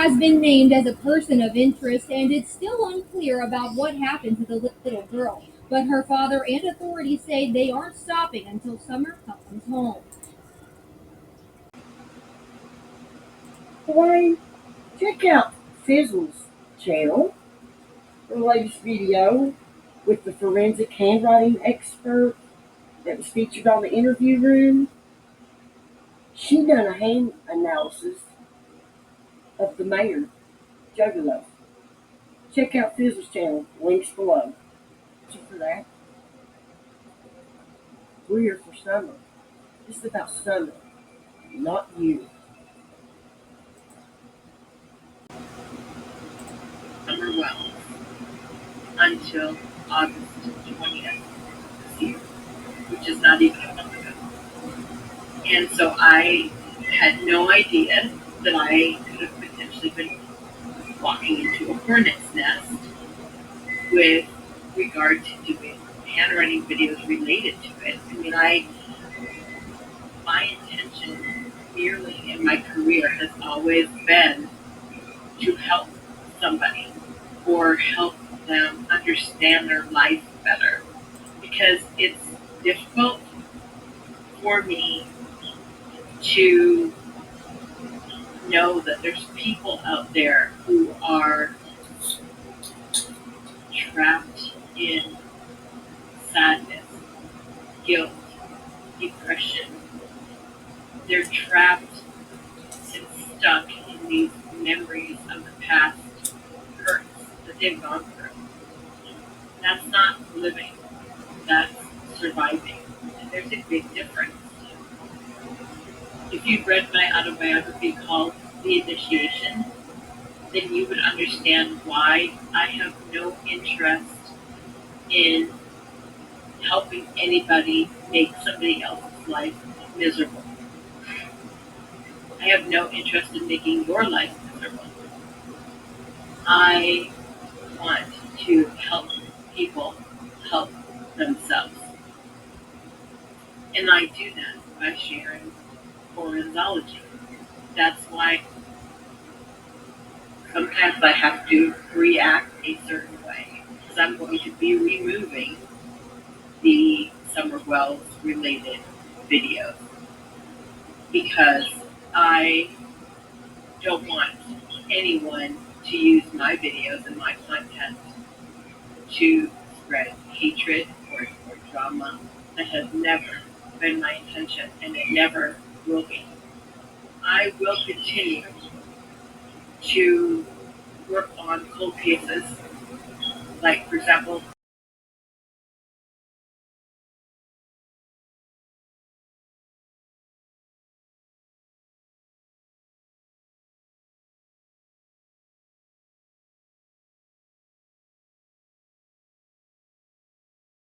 has been named as a person of interest, and it's still unclear about what happened to the little girl. But her father and authorities say they aren't stopping until Summer comes home. Why, check out Fizzle's channel, her latest video with the forensic handwriting expert that was featured on the interview room. She done a hand analysis of the mayor, Juggalo. Check out Fizzle's channel, links below. Thank you for that. We're here for summer. This is about summer, not you. Summer well until August 20th this year, which is not even a month ago. And so I had no idea that I could have potentially been walking into a hornet's nest with regard to doing handwriting videos related to it. I mean, my intention merely in my career has always been to help somebody or help them understand their life better, because it's difficult for me to know that there's people out there who are trapped in sadness, guilt, depression. They're trapped and stuck in these memories of the past hurts that they've gone through. That's not living, that's surviving. And there's a big difference. If you've read my autobiography called The Initiation, then you would understand why I have no interest in helping anybody make somebody else's life miserable. I have no interest in making your life miserable. I want to help people help themselves. And I do that by sharing forenzology. That's why sometimes I have to react a certain way, because I'm going to be removing the Summer Wells related videos, because I don't want anyone to use my videos and my content to spread hatred or drama. That has never been my intention, and it never will be. I will continue to work on cold cases, like, for example,